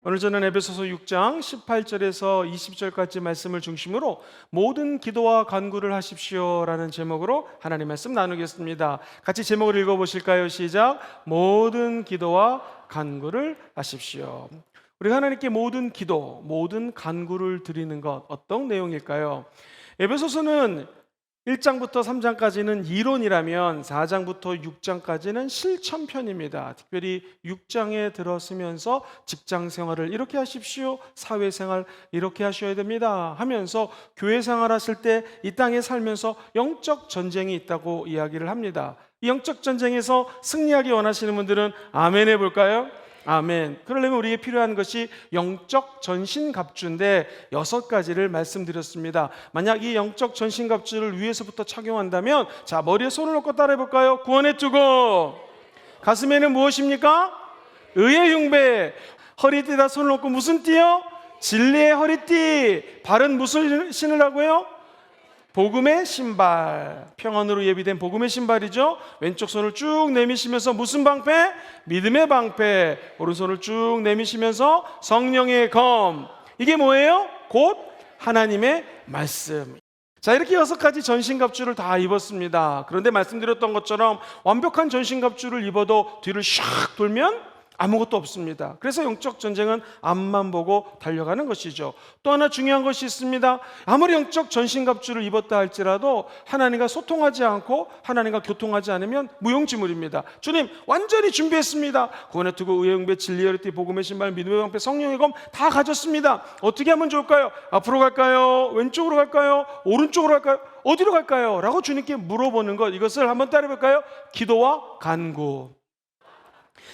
오늘 저는 에베소서 6장 18절에서 20절까지 말씀을 중심으로 모든 기도와 간구를 하십시오라는 제목으로 하나님 말씀 나누겠습니다. 같이 제목을 읽어보실까요? 시작. 모든 기도와 간구를 하십시오. 우리가 하나님께 모든 기도, 모든 간구를 드리는 것 어떤 내용일까요? 에베소서는 1장부터 3장까지는 이론이라면 4장부터 6장까지는 실천편입니다. 특별히 6장에 들어서면서 직장 생활을 이렇게 하십시오, 사회생활 이렇게 하셔야 됩니다 하면서 교회 생활하실 때 이 땅에 살면서 영적 전쟁이 있다고 이야기를 합니다. 이 영적 전쟁에서 승리하기 원하시는 분들은 아멘 해볼까요? 아멘. 그러려면 우리에게 필요한 것이 영적 전신갑주인데 6가지를 말씀드렸습니다. 만약 이 영적 전신갑주를 위에서부터 착용한다면, 자, 머리에 손을 놓고 따라해볼까요? 구원의 투구. 가슴에는 무엇입니까? 의의 흉배. 허리띠에다 손을 놓고 무슨 띠요? 진리의 허리띠. 발은 무슨 신으라고요? 복음의 신발. 평안으로 예비된 복음의 신발이죠. 왼쪽 손을 쭉 내미시면서 무슨 방패? 믿음의 방패. 오른손을 쭉 내미시면서 성령의 검. 이게 뭐예요? 곧 하나님의 말씀. 자, 이렇게 6가지 전신갑주를 다 입었습니다. 그런데 말씀드렸던 것처럼 완벽한 전신갑주를 입어도 뒤를 샥 돌면 아무것도 없습니다. 그래서 영적 전쟁은 앞만 보고 달려가는 것이죠. 또 하나 중요한 것이 있습니다. 아무리 영적 전신갑주를 입었다 할지라도 하나님과 소통하지 않고 하나님과 교통하지 않으면 무용지물입니다. 주님 완전히 준비했습니다. 구원의 투구, 의의 흉배, 진리의 허리띠, 복음의 신발, 믿음의 방패, 성령의 검 다 가졌습니다. 어떻게 하면 좋을까요? 앞으로 갈까요? 왼쪽으로 갈까요? 오른쪽으로 갈까요? 어디로 갈까요? 라고 주님께 물어보는 것, 이것을 한번 따라해볼까요? 기도와 간구.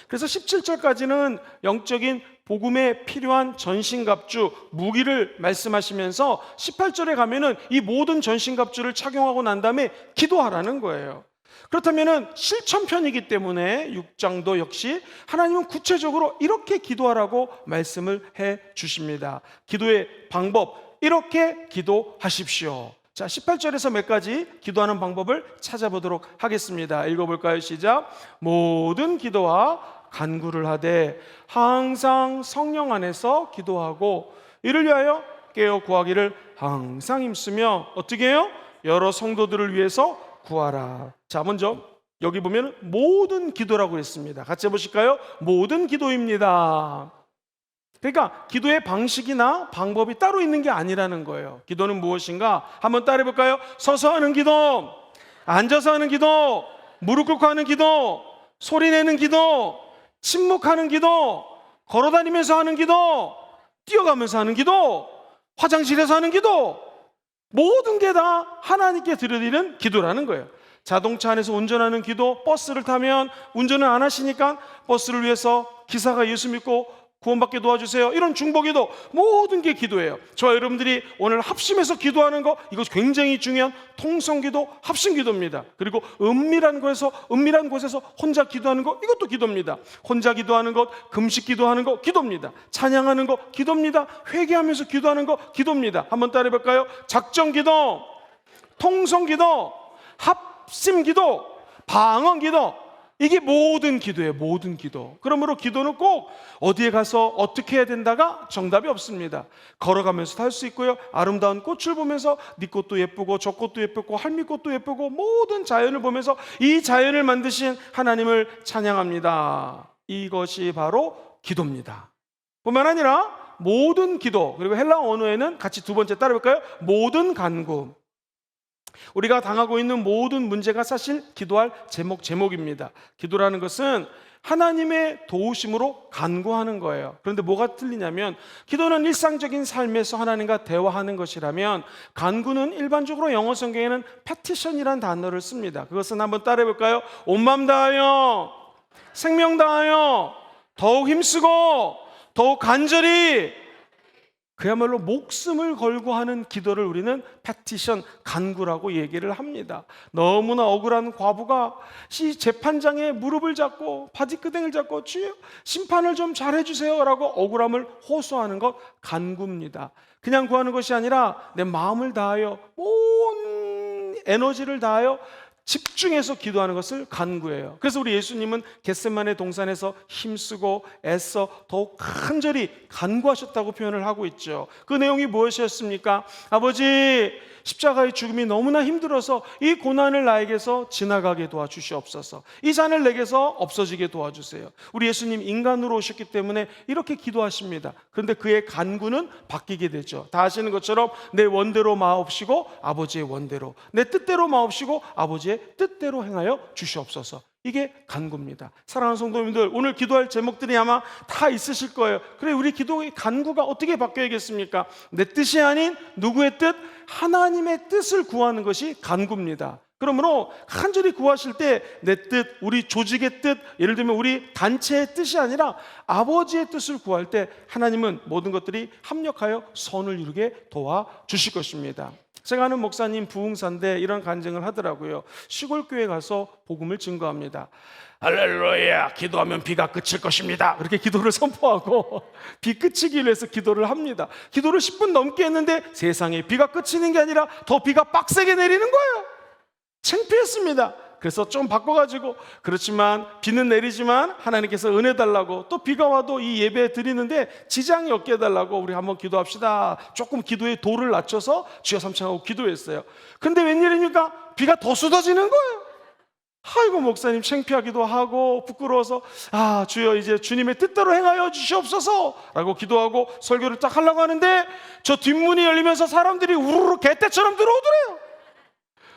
그래서 17절까지는 영적인 복음에 필요한 전신갑주, 무기를 말씀하시면서 18절에 가면은 이 모든 전신갑주를 착용하고 난 다음에 기도하라는 거예요. 그렇다면은 실천편이기 때문에 6장도 역시 하나님은 구체적으로 이렇게 기도하라고 말씀을 해 주십니다. 기도의 방법, 이렇게 기도하십시오. 자, 18절에서 몇 가지 기도하는 방법을 찾아보도록 하겠습니다. 읽어볼까요? 시작. 모든 기도와 간구를 하되 항상 성령 안에서 기도하고 이를 위하여 깨어 구하기를 항상 힘쓰며 어떻게 해요? 여러 성도들을 위해서 구하라. 자, 먼저 여기 보면 모든 기도라고 했습니다. 같이 해보실까요? 모든 기도입니다. 그러니까 기도의 방식이나 방법이 따로 있는 게 아니라는 거예요. 기도는 무엇인가? 한번 따라해볼까요? 서서 하는 기도, 앉아서 하는 기도, 무릎 꿇고 하는 기도, 소리내는 기도, 침묵하는 기도, 걸어다니면서 하는 기도, 뛰어가면서 하는 기도, 화장실에서 하는 기도, 모든 게 다 하나님께 드려드리는 기도라는 거예요. 자동차 안에서 운전하는 기도, 버스를 타면 운전을 안 하시니까 버스를 위해서 기사가 예수 믿고 구원받게 도와주세요, 이런 중보기도, 모든 게 기도예요. 저와 여러분들이 오늘 합심해서 기도하는 거, 이거 굉장히 중요한 통성기도, 합심기도입니다. 그리고 은밀한 곳에서 혼자 기도하는 거, 이것도 기도입니다. 혼자 기도하는 것, 금식 기도하는 거 기도입니다. 찬양하는 거 기도입니다. 회개하면서 기도하는 거 기도입니다. 한번 따라해볼까요? 작정기도, 통성기도, 합심기도, 방언기도, 이게 모든 기도예요. 모든 기도. 그러므로 기도는 꼭 어디에 가서 어떻게 해야 된다가 정답이 없습니다. 걸어가면서도 할 수 있고요, 아름다운 꽃을 보면서 네 꽃도 예쁘고 저 꽃도 예쁘고 할미꽃도 예쁘고 모든 자연을 보면서 이 자연을 만드신 하나님을 찬양합니다. 이것이 바로 기도입니다. 뿐만 아니라 모든 기도, 그리고 헬라 언어에는 같이 두 번째 따라볼까요? 모든 간구. 우리가 당하고 있는 모든 문제가 사실 기도할 제목입니다. 기도라는 것은 하나님의 도우심으로 간구하는 거예요. 그런데 뭐가 틀리냐면, 기도는 일상적인 삶에서 하나님과 대화하는 것이라면 간구는 일반적으로 영어 성경에는 petition이라는 단어를 씁니다. 그것은 한번 따라해볼까요? 온 마음 다하여, 생명 다하여, 더욱 힘쓰고, 더욱 간절히, 그야말로 목숨을 걸고 하는 기도를 우리는 패티션, 간구라고 얘기를 합니다. 너무나 억울한 과부가 재판장에 무릎을 잡고 바디끄댕이를 잡고 주여 심판을 좀 잘해주세요 라고 억울함을 호소하는 것, 간구입니다. 그냥 구하는 것이 아니라 내 마음을 다하여, 온 에너지를 다하여 집중해서 기도하는 것을 간구해요. 그래서 우리 예수님은 겟세마네 동산에서 힘쓰고 애써 더욱 간절히 간구하셨다고 표현을 하고 있죠. 그 내용이 무엇이었습니까? 아버지, 십자가의 죽음이 너무나 힘들어서 이 고난을 나에게서 지나가게 도와주시옵소서. 이 잔을 내게서 없어지게 도와주세요. 우리 예수님 인간으로 오셨기 때문에 이렇게 기도하십니다. 그런데 그의 간구는 바뀌게 되죠. 다 아시는 것처럼 내 원대로 마옵시고 아버지의 원대로, 내 뜻대로 마옵시고 아버지의 뜻대로 행하여 주시옵소서. 이게 간구입니다. 사랑하는 성도님들, 오늘 기도할 제목들이 아마 다 있으실 거예요. 그래, 우리 기도의 간구가 어떻게 바뀌어야겠습니까? 내 뜻이 아닌 누구의 뜻? 하나님의 뜻을 구하는 것이 간구입니다. 그러므로 간절히 구하실 때 내 뜻, 우리 조직의 뜻, 예를 들면 우리 단체의 뜻이 아니라 아버지의 뜻을 구할 때 하나님은 모든 것들이 합력하여 선을 이루게 도와주실 것입니다. 제가 아는 목사님 부흥사인데 이런 간증을 하더라고요. 시골 교회 가서 복음을 증거합니다. 할렐루야, 기도하면 비가 그칠 것입니다. 그렇게 기도를 선포하고 비 그치기 위해서 기도를 합니다. 기도를 10분 넘게 했는데 세상에 비가 그치는 게 아니라 더 비가 빡세게 내리는 거예요. 창피했습니다. 그래서 좀 바꿔가지고, 그렇지만 비는 내리지만 하나님께서 은혜 달라고, 또 비가 와도 이 예배 드리는데 지장이 없게 해달라고 우리 한번 기도합시다. 조금 기도의 도를 낮춰서 주여 삼창하고 기도했어요. 근데 웬일입니까? 비가 더 쏟아지는 거예요. 아이고, 목사님 창피하기도 하고 부끄러워서 주여 이제 주님의 뜻대로 행하여 주시옵소서 라고 기도하고 설교를 딱 하려고 하는데 저 뒷문이 열리면서 사람들이 우르르 개떼처럼 들어오더래요.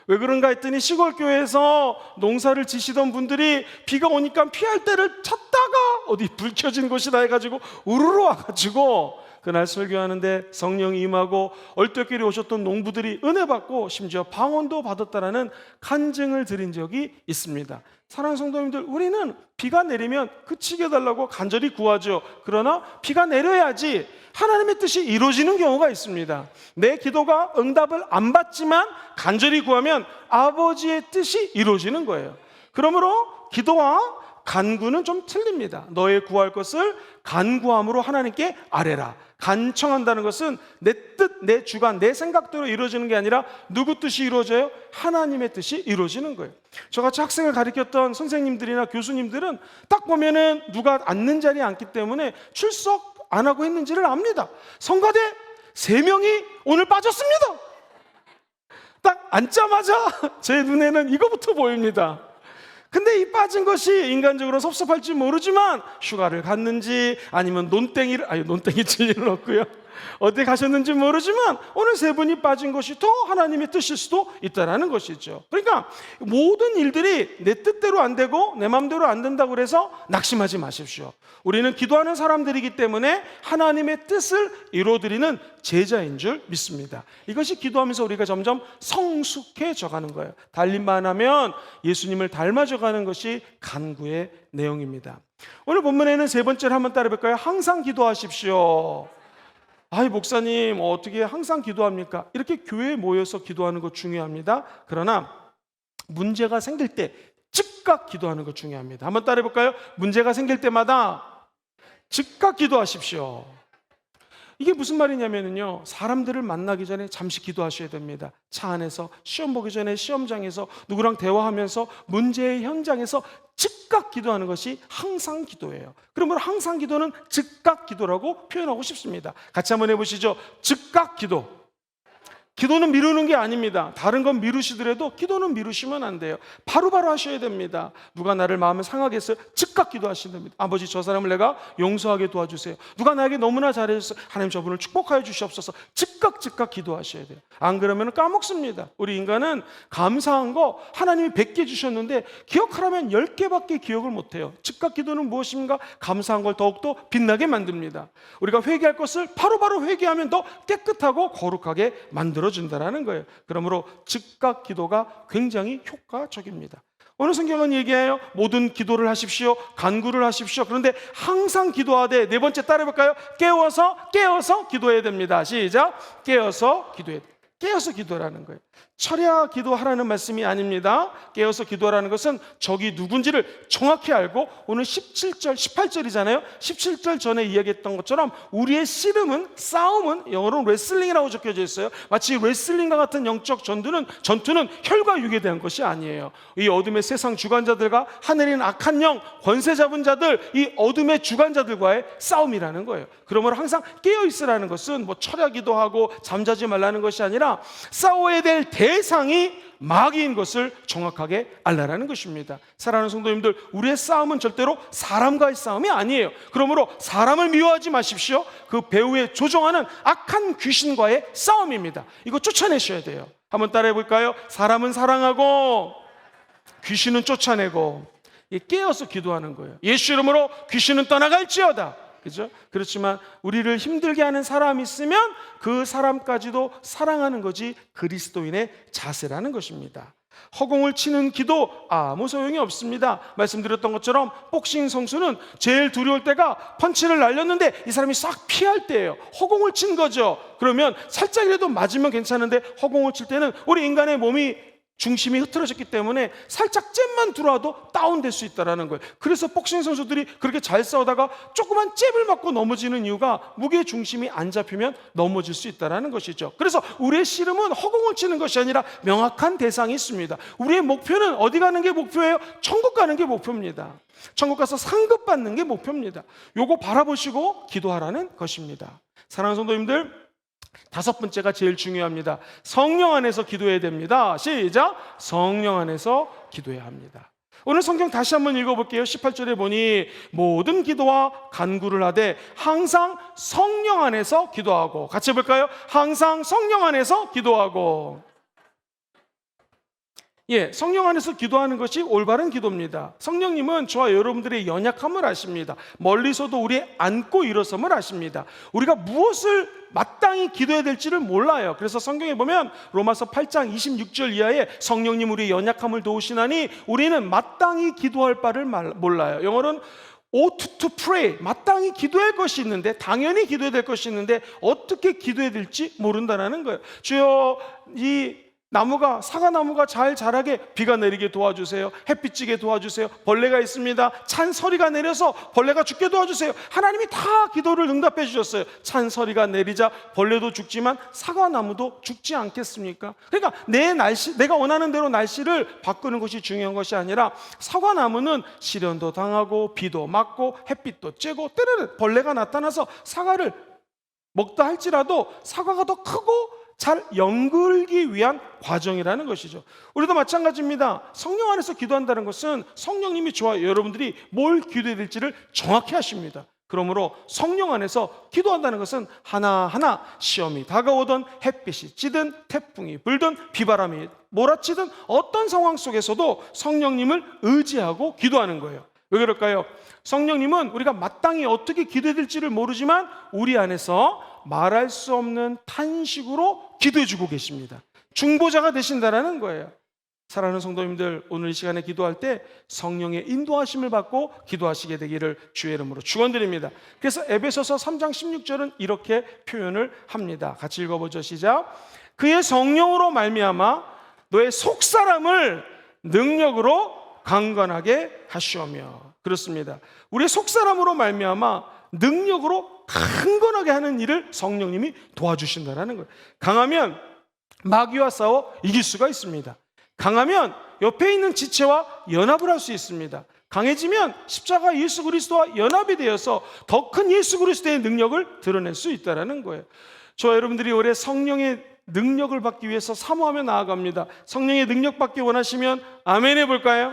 왜 그런가 했더니 시골 교회에서 농사를 지시던 분들이 비가 오니까 피할 때를 찾다가 어디 불 켜진 곳이다 해가지고 우르르 와가지고 그날 설교하는데 성령이 임하고 얼떨결에 오셨던 농부들이 은혜 받고 심지어 방언도 받았다라는 간증을 드린 적이 있습니다. 사랑하는 성도님들, 우리는 비가 내리면 그치게 해달라고 간절히 구하죠. 그러나 비가 내려야지 하나님의 뜻이 이루어지는 경우가 있습니다. 내 기도가 응답을 안 받지만 간절히 구하면 아버지의 뜻이 이루어지는 거예요. 그러므로 기도와 간구는 좀 틀립니다. 너의 구할 것을 간구함으로 하나님께 아뢰라. 간청한다는 것은 내 뜻, 내 주관, 내 생각대로 이루어지는 게 아니라 누구 뜻이 이루어져요? 하나님의 뜻이 이루어지는 거예요. 저같이 학생을 가르쳤던 선생님들이나 교수님들은 딱 보면은 누가 앉는 자리에 앉기 때문에 출석 안 하고 했는지를 압니다. 성가대 3명이 오늘 빠졌습니다. 딱 앉자마자 제 눈에는 이거부터 보입니다. 근데 이 빠진 것이 인간적으로 섭섭할지 모르지만 휴가를 갔는지 아니면 논땡이 칠 일은 없고요. 어디 가셨는지 모르지만 오늘 3분이 빠진 것이 더 하나님의 뜻일 수도 있다는 것이죠. 그러니까 모든 일들이 내 뜻대로 안 되고 내 마음대로 안 된다고 해서 낙심하지 마십시오. 우리는 기도하는 사람들이기 때문에 하나님의 뜻을 이루어드리는 제자인 줄 믿습니다. 이것이 기도하면서 우리가 점점 성숙해져 가는 거예요. 달림만 하면 예수님을 닮아져가는 것이 간구의 내용입니다. 오늘 본문에는 3번째를 한번 따라볼까요? 항상 기도하십시오. 아이, 목사님 어떻게 항상 기도합니까? 이렇게 교회에 모여서 기도하는 거 중요합니다. 그러나 문제가 생길 때 즉각 기도하는 거 중요합니다. 한번 따라해볼까요? 문제가 생길 때마다 즉각 기도하십시오. 이게 무슨 말이냐면요, 사람들을 만나기 전에 잠시 기도하셔야 됩니다. 차 안에서, 시험 보기 전에 시험장에서, 누구랑 대화하면서, 문제의 현장에서 즉각 기도하는 것이 항상 기도예요. 그러므로 항상 기도는 즉각 기도라고 표현하고 싶습니다. 같이 한번 해보시죠. 즉각 기도. 기도는 미루는 게 아닙니다. 다른 건 미루시더라도 기도는 미루시면 안 돼요. 바로바로 하셔야 됩니다. 누가 나를 마음을 상하게 했어요? 즉각 기도하셔야 됩니다. 아버지, 저 사람을 내가 용서하게 도와주세요. 누가 나에게 너무나 잘해줬어요? 하나님, 저분을 축복하여 주시옵소서. 즉각 기도하셔야 돼요. 안 그러면 까먹습니다. 우리 인간은 감사한 거 하나님이 100개 주셨는데 기억하라면 10개밖에 기억을 못해요. 즉각 기도는 무엇인가? 감사한 걸 더욱더 빛나게 만듭니다. 우리가 회개할 것을 바로바로 회개하면 더 깨끗하고 거룩하게 준다라는 거예요. 그러므로 즉각 기도가 굉장히 효과적입니다. 오늘 성경은 얘기해요. 모든 기도를 하십시오. 간구를 하십시오. 그런데 항상 기도하되, 4번째 따라해볼까요? 깨어서 기도해야 됩니다. 시작. 깨어서 기도해야 됩니다. 깨어서 기도하라는 거예요. 철야 기도하라는 말씀이 아닙니다. 깨어서 기도하라는 것은 적이 누군지를 정확히 알고, 오늘 17절, 18절이잖아요. 17절 전에 이야기했던 것처럼 우리의 씨름은, 싸움은, 영어로는 레슬링이라고 적혀져 있어요. 마치 레슬링과 같은 영적 전투는 혈과 육에 대한 것이 아니에요. 이 어둠의 세상 주관자들과 하늘에 있는 악한 영, 권세 잡은 자들, 이 어둠의 주관자들과의 싸움이라는 거예요. 그러므로 항상 깨어 있으라는 것은 뭐 철야 기도하고 잠자지 말라는 것이 아니라 싸워야 될 대상이 마귀인 것을 정확하게 알라라는 것입니다. 사랑하는 성도님들, 우리의 싸움은 절대로 사람과의 싸움이 아니에요. 그러므로 사람을 미워하지 마십시오. 그 배후에 조종하는 악한 귀신과의 싸움입니다. 이거 쫓아내셔야 돼요. 한번 따라해 볼까요? 사람은 사랑하고 귀신은 쫓아내고. 깨어서 기도하는 거예요. 예수 이름으로 귀신은 떠나갈지어다. 그죠? 그렇지만 우리를 힘들게 하는 사람이 있으면 그 사람까지도 사랑하는 것이 그리스도인의 자세라는 것입니다. 허공을 치는 기도 아무 소용이 없습니다. 말씀드렸던 것처럼 복싱 선수는 제일 두려울 때가 펀치를 날렸는데 이 사람이 싹 피할 때예요. 허공을 친 거죠. 그러면 살짝이라도 맞으면 괜찮은데 허공을 칠 때는 우리 인간의 몸이 중심이 흐트러졌기 때문에 살짝 잽만 들어와도 다운될 수 있다는 거예요. 그래서 복싱 선수들이 그렇게 잘 싸우다가 조그만 잽을 맞고 넘어지는 이유가 무게 중심이 안 잡히면 넘어질 수 있다는 것이죠. 그래서 우리의 씨름은 허공을 치는 것이 아니라 명확한 대상이 있습니다. 우리의 목표는 어디 가는 게 목표예요? 천국 가는 게 목표입니다. 천국 가서 상급 받는 게 목표입니다. 요거 바라보시고 기도하라는 것입니다. 사랑하는 성도님들, 다섯 번째가 제일 중요합니다. 성령 안에서 기도해야 됩니다. 시작! 성령 안에서 기도해야 합니다. 오늘 성경 다시 한번 읽어볼게요. 18절에 보니 모든 기도와 간구를 하되 항상 성령 안에서 기도하고. 같이 해볼까요? 항상 성령 안에서 기도하고. 성령 안에서 기도하는 것이 올바른 기도입니다. 성령님은 저와 여러분들의 연약함을 아십니다. 멀리서도 우리의 안고 일어섬을 아십니다. 우리가 무엇을 마땅히 기도해야 될지를 몰라요. 그래서 성경에 보면 로마서 8장 26절 이하에 성령님 우리의 연약함을 도우시나니 우리는 마땅히 기도할 바를 몰라요. 영어로는 ought to pray, 마땅히 기도할 것이 있는데, 당연히 기도해야 될 것이 있는데 어떻게 기도해야 될지 모른다는 거예요. 주여, 이 사과나무가 잘 자라게 비가 내리게 도와주세요. 햇빛 찌게 도와주세요. 벌레가 있습니다. 찬서리가 내려서 벌레가 죽게 도와주세요. 하나님이 다 기도를 응답해 주셨어요. 찬서리가 내리자 벌레도 죽지만 사과나무도 죽지 않겠습니까? 그러니까 내가 원하는 대로 날씨를 바꾸는 것이 중요한 것이 아니라, 사과나무는 시련도 당하고 비도 맞고 햇빛도 쬐고 때로는 벌레가 나타나서 사과를 먹다 할지라도 사과가 더 크고 잘 연글기 위한 과정이라는 것이죠. 우리도 마찬가지입니다. 성령 안에서 기도한다는 것은 성령님이 저와 여러분들이 뭘 기도해야 될지를 정확히 하십니다. 그러므로 성령 안에서 기도한다는 것은 하나하나 시험이 다가오든 햇빛이 찌든 태풍이 불든 비바람이 몰아치든 어떤 상황 속에서도 성령님을 의지하고 기도하는 거예요. 왜 그럴까요? 성령님은 우리가 마땅히 어떻게 기도해야 될지를 모르지만 우리 안에서 말할 수 없는 탄식으로 기도해 주고 계십니다. 중보자가 되신다는 거예요. 사랑하는 성도님들, 오늘 이 시간에 기도할 때 성령의 인도하심을 받고 기도하시게 되기를 주의 이름으로 축원드립니다. 그래서 에베소서 3장 16절은 이렇게 표현을 합니다. 같이 읽어보죠. 시작! 그의 성령으로 말미암아 너의 속사람을 능력으로 강건하게 하시오며. 그렇습니다. 우리의 속사람으로 말미암아 능력으로 강건하게 하는 일을 성령님이 도와주신다는 거예요. 강하면 마귀와 싸워 이길 수가 있습니다. 강하면 옆에 있는 지체와 연합을 할 수 있습니다. 강해지면 십자가 예수 그리스도와 연합이 되어서 더 큰 예수 그리스도의 능력을 드러낼 수 있다는 거예요. 저와 여러분들이 올해 성령의 능력을 받기 위해서 사모하며 나아갑니다. 성령의 능력 받기 원하시면 아멘 해볼까요?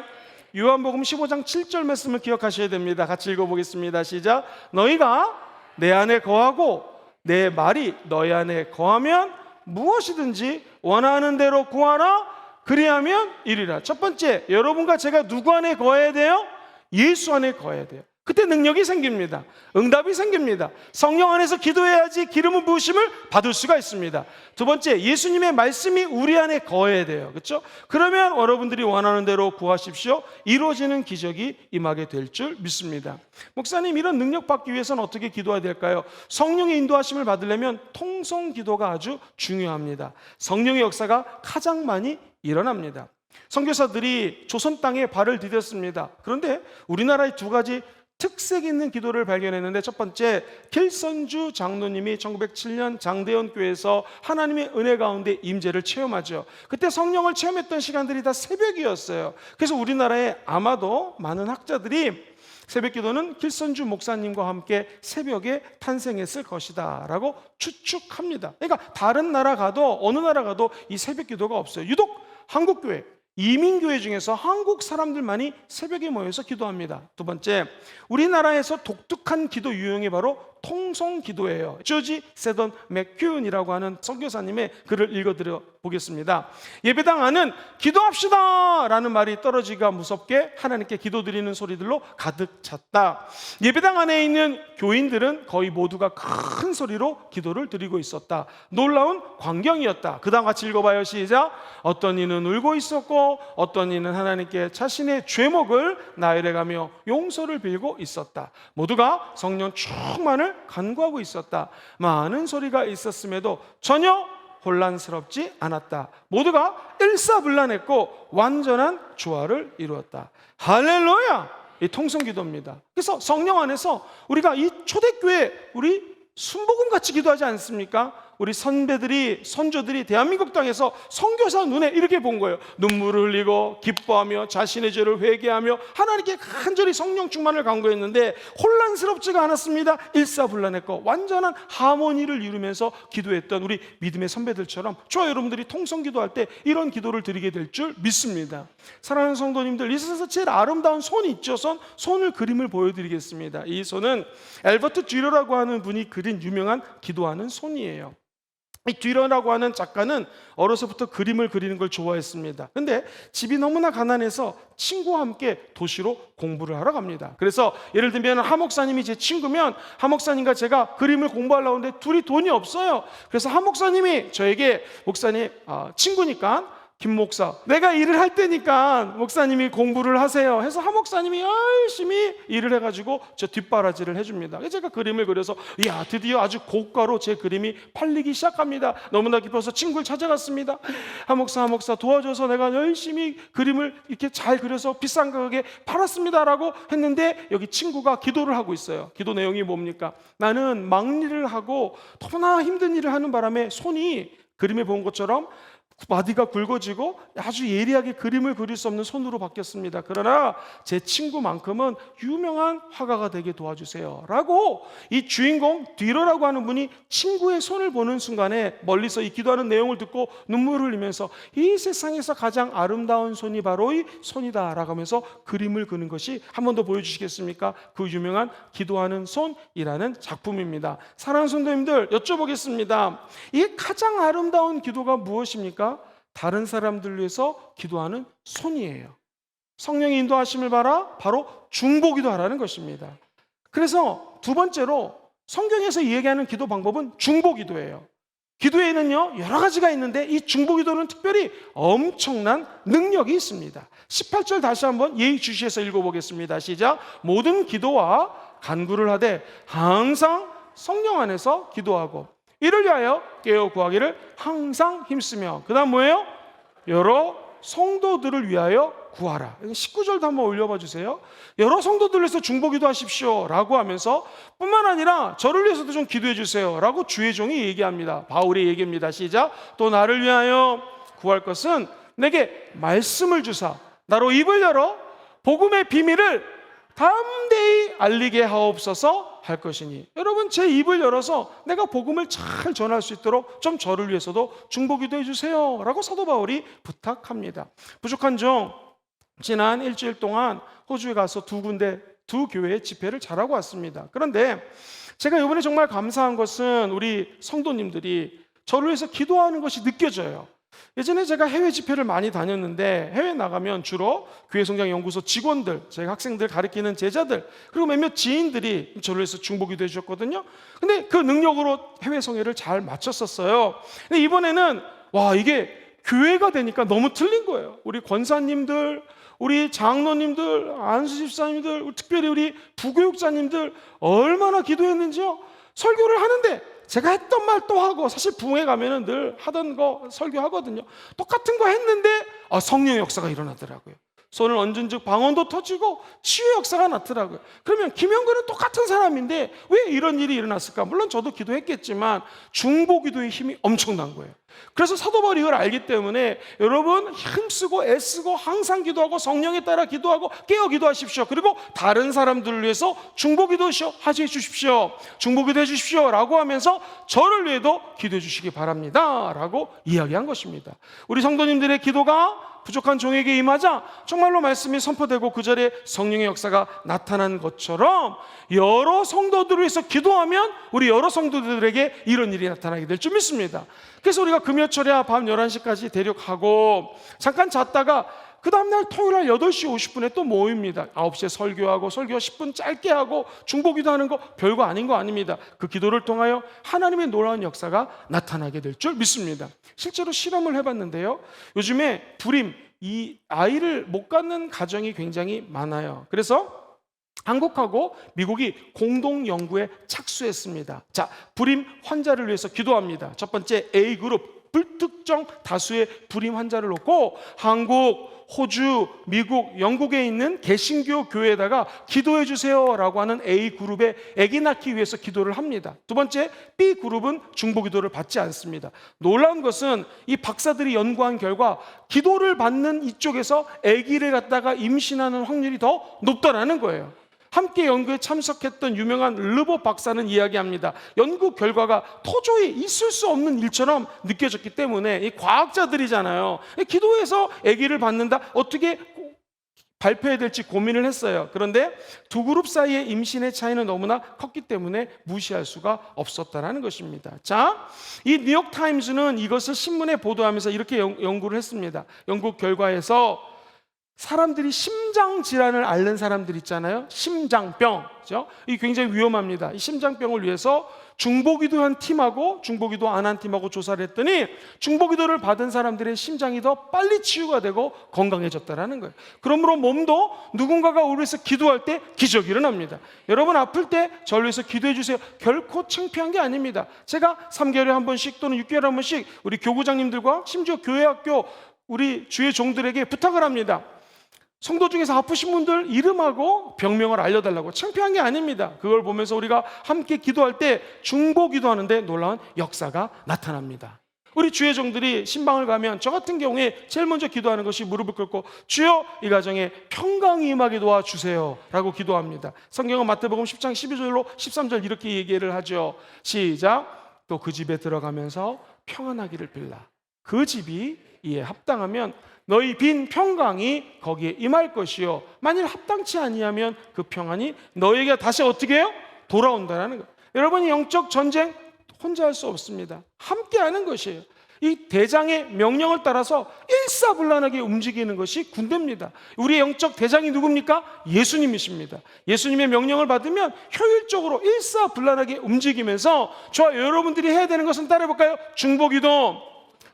요한복음 15장 7절 말씀을 기억하셔야 됩니다. 같이 읽어보겠습니다. 시작! 너희가 내 안에 거하고 내 말이 너희 안에 거하면 무엇이든지 원하는 대로 구하라. 그리하면 이리라. 첫 번째, 여러분과 제가 누구 안에 거해야 돼요? 예수 안에 거해야 돼요. 그때 능력이 생깁니다. 응답이 생깁니다. 성령 안에서 기도해야지 기름은 부으심을 받을 수가 있습니다. 두 번째, 예수님의 말씀이 우리 안에 거해야 돼요. 그렇죠? 그러면 여러분들이 원하는 대로 구하십시오. 이루어지는 기적이 임하게 될 줄 믿습니다. 목사님, 이런 능력 받기 위해서는 어떻게 기도해야 될까요? 성령의 인도하심을 받으려면 통성 기도가 아주 중요합니다. 성령의 역사가 가장 많이 일어납니다. 선교사들이 조선 땅에 발을 디뎠습니다. 그런데 우리나라의 두 가지 특색 있는 기도를 발견했는데, 첫 번째, 길선주 장로님이 1907년 장대현 교회에서 하나님의 은혜 가운데 임재를 체험하죠. 그때 성령을 체험했던 시간들이 다 새벽이었어요. 그래서 우리나라에 아마도 많은 학자들이 새벽 기도는 길선주 목사님과 함께 새벽에 탄생했을 것이다 라고 추측합니다. 그러니까 다른 나라 가도, 어느 나라 가도 이 새벽 기도가 없어요. 유독 한국교회, 이민교회 중에서 한국 사람들만이 새벽에 모여서 기도합니다. 두 번째, 우리나라에서 독특한 기도 유형이 바로 통성 기도예요. 조지 세던 맥큐언이라고 하는 선교사님의 글을 읽어드려 보겠습니다. 예배당 안은 기도합시다 라는 말이 떨어지기가 무섭게 하나님께 기도드리는 소리들로 가득 찼다. 예배당 안에 있는 교인들은 거의 모두가 큰 소리로 기도를 드리고 있었다. 놀라운 광경이었다. 그 다음 같이 읽어봐요. 시작. 어떤 이는 울고 있었고 어떤 이는 하나님께 자신의 죄목을 나열해가며 용서를 빌고 있었다. 모두가 성령 충만을 간구하고 있었다. 많은 소리가 있었음에도 전혀 혼란스럽지 않았다. 모두가 일사불란했고 완전한 조화를 이루었다. 할렐루야! 이 통성기도입니다. 그래서 성령 안에서 우리가 이 초대교회, 우리 순복음같이 기도하지 않습니까? 우리 선배들이, 선조들이 대한민국 땅에서 선교사 눈에 이렇게 본 거예요. 눈물을 흘리고 기뻐하며 자신의 죄를 회개하며 하나님께 간절히 성령 충만을 간구했는데 혼란스럽지가 않았습니다. 일사불란했고 완전한 하모니를 이루면서 기도했던 우리 믿음의 선배들처럼 저와 여러분들이 통성 기도할 때 이런 기도를 드리게 될 줄 믿습니다. 사랑하는 성도님들, 이 세상에서 제일 아름다운 손이 있죠. 손을 그림을 보여드리겠습니다. 이 손은 엘버트 듀러라고 하는 분이 그린 유명한 기도하는 손이에요. 이 듀러라고 하는 작가는 어려서부터 그림을 그리는 걸 좋아했습니다. 근데 집이 너무나 가난해서 친구와 함께 도시로 공부를 하러 갑니다. 그래서 예를 들면 하 목사님이 제 친구면 하 목사님과 제가 그림을 공부하려고 하는데 둘이 돈이 없어요. 그래서 하 목사님이 저에게 목사님 친구니까 김 목사, 내가 일을 할 때니까 목사님이 공부를 하세요 해서 하 목사님이 열심히 일을 해가지고 저 뒷바라지를 해줍니다. 제가 그림을 그려서 이야, 드디어 아주 고가로 제 그림이 팔리기 시작합니다. 너무나 기뻐서 친구를 찾아갔습니다. 하 목사 도와줘서 내가 열심히 그림을 이렇게 잘 그려서 비싼 가격에 팔았습니다 라고 했는데, 여기 친구가 기도를 하고 있어요. 기도 내용이 뭡니까? 나는 막일을 하고 너무나 힘든 일을 하는 바람에 손이 그림에 본 것처럼 마디가 굵어지고 아주 예리하게 그림을 그릴 수 없는 손으로 바뀌었습니다. 그러나 제 친구만큼은 유명한 화가가 되게 도와주세요 라고 이 주인공 듀러라고 하는 분이 친구의 손을 보는 순간에 멀리서 이 기도하는 내용을 듣고 눈물을 흘리면서 이 세상에서 가장 아름다운 손이 바로 이 손이다 라고 하면서 그림을 그는 것이, 한 번 더 보여주시겠습니까? 그 유명한 기도하는 손이라는 작품입니다. 사랑하는 성도님들, 여쭤보겠습니다. 이 가장 아름다운 기도가 무엇입니까? 다른 사람들 위해서 기도하는 손이에요. 성령의 인도하심을 받아 바로 중보기도 하라는 것입니다. 그래서 두 번째로 성경에서 얘기하는 기도 방법은 중보기도예요. 기도에는요 여러 가지가 있는데 이 중보기도는 특별히 엄청난 능력이 있습니다. 18절 다시 한번 예의주시해서 읽어보겠습니다. 시작. 모든 기도와 간구를 하되 항상 성령 안에서 기도하고 이를 위하여 깨어 구하기를 항상 힘쓰며, 그 다음 뭐예요? 여러 성도들을 위하여 구하라. 19절도 한번 올려봐 주세요. 여러 성도들을 위해서 중보기도 하십시오 라고 하면서 뿐만 아니라 저를 위해서도 좀 기도해 주세요 라고 주의 종이 얘기합니다. 바울의 얘기입니다. 시작. 또 나를 위하여 구할 것은 내게 말씀을 주사 나로 입을 열어 복음의 비밀을 담대히 알리게 하옵소서 할 것이니. 여러분, 제 입을 열어서 내가 복음을 잘 전할 수 있도록 좀 저를 위해서도 중보기도 해주세요 라고 사도 바울이 부탁합니다. 부족한 종, 지난 일주일 동안 호주에 가서 두 교회의 집회를 잘하고 왔습니다. 그런데 제가 이번에 정말 감사한 것은 우리 성도님들이 저를 위해서 기도하는 것이 느껴져요. 예전에 제가 해외 집회를 많이 다녔는데 해외 나가면 주로 교회성장연구소 직원들, 제가 학생들 가르치는 제자들, 그리고 몇몇 지인들이 저를 위해서 중보기도 해주셨거든요. 근데 그 능력으로 해외 성회를 잘 마쳤었어요. 근데 이번에는 와, 이게 교회가 되니까 너무 틀린 거예요. 우리 권사님들, 우리 장로님들, 안수 집사님들, 특별히 우리 부교육자님들 얼마나 기도했는지요. 설교를 하는데 제가 했던 말 또 하고, 사실 부흥회 가면은 늘 하던 거 설교하거든요. 똑같은 거 했는데 성령의 역사가 일어나더라고요. 손을 얹은 즉 방언도 터지고 치유의 역사가 났더라고요. 그러면 김영근은 똑같은 사람인데 왜 이런 일이 일어났을까? 물론 저도 기도했겠지만 중보기도의 힘이 엄청난 거예요. 그래서 사도 바울이 이걸 알기 때문에 여러분 힘쓰고 애쓰고 항상 기도하고 성령에 따라 기도하고 깨어 기도하십시오. 그리고 다른 사람들을 위해서 중보기도 하게 해주십시오. 중보기도 해주십시오 라고 하면서 저를 위해도 기도해 주시기 바랍니다 라고 이야기한 것입니다. 우리 성도님들의 기도가 부족한 종에게 임하자 정말로 말씀이 선포되고 그 자리에 성령의 역사가 나타난 것처럼 여러 성도들을 위해서 기도하면 우리 여러 성도들에게 이런 일이 나타나게 될 줄 믿습니다. 그래서 우리가 금요철에 밤 11시까지 대륙하고 잠깐 잤다가 그 다음날 토요일날 8시 50분에 또 모입니다. 9시에 설교하고 설교 10분 짧게 하고 중보기도 하는 거 별거 아닌 거 아닙니다. 그 기도를 통하여 하나님의 놀라운 역사가 나타나게 될 줄 믿습니다. 실제로 실험을 해봤는데요. 요즘에 불임, 이 아이를 못 갖는 가정이 굉장히 많아요. 그래서 한국하고 미국이 공동 연구에 착수했습니다. 자, 불임 환자를 위해서 기도합니다. 첫 번째 A그룹, 불특정 다수의 불임 환자를 놓고 한국, 호주, 미국, 영국에 있는 개신교 교회에다가 기도해 주세요라고 하는 A그룹에 아기 낳기 위해서 기도를 합니다. 두 번째 B그룹은 중보기도를 받지 않습니다. 놀라운 것은 이 박사들이 연구한 결과 기도를 받는 이쪽에서 아기를 갖다가 임신하는 확률이 더 높다라는 거예요. 함께 연구에 참석했던 유명한 르보 박사는 이야기합니다. 연구 결과가 도저히 있을 수 없는 일처럼 느껴졌기 때문에 이 과학자들이잖아요. 기도해서 아기를 받는다, 어떻게 발표해야 될지 고민을 했어요. 그런데 두 그룹 사이의 임신의 차이는 너무나 컸기 때문에 무시할 수가 없었다는 것입니다. 자, 이 뉴욕타임즈는 이것을 신문에 보도하면서 이렇게 연구를 했습니다. 연구 결과에서 사람들이 심장 질환을 앓는 사람들 있잖아요. 심장병, 그렇죠? 이 굉장히 위험합니다. 이 심장병을 위해서 중보기도한 팀하고 중보기도 안 한 팀하고 조사를 했더니 중보기도를 받은 사람들의 심장이 더 빨리 치유가 되고 건강해졌다라는 거예요. 그러므로 몸도 누군가가 우리 위해서 기도할 때 기적이 일어납니다. 여러분 아플 때 저를 위해서 기도해 주세요. 결코 창피한 게 아닙니다. 제가 3개월에 한 번씩 또는 6개월에 한 번씩 우리 교구장님들과 심지어 교회학교 우리 주의 종들에게 부탁을 합니다. 성도 중에서 아프신 분들 이름하고 병명을 알려달라고. 창피한 게 아닙니다. 그걸 보면서 우리가 함께 기도할 때 중보 기도하는데 놀라운 역사가 나타납니다. 우리 주의 종들이 신방을 가면 저 같은 경우에 제일 먼저 기도하는 것이 무릎을 꿇고 주여 이 가정에 평강이 임하게 도와주세요 라고 기도합니다. 성경은 마태복음 10장 12절로 13절 이렇게 얘기를 하죠. 시작. 또 그 집에 들어가면서 평안하기를 빌라. 그 집이 이에 합당하면 너희 빈 평강이 거기에 임할 것이요 만일 합당치 아니하면 그 평안이 너희에게 다시 어떻게 해요? 돌아온다는 거예요. 여러분이 영적 전쟁 혼자 할 수 없습니다. 함께 하는 것이에요. 이 대장의 명령을 따라서 일사불란하게 움직이는 것이 군대입니다. 우리의 영적 대장이 누굽니까? 예수님이십니다. 예수님의 명령을 받으면 효율적으로 일사불란하게 움직이면서 저와 여러분들이 해야 되는 것은 따라해볼까요? 중보기도.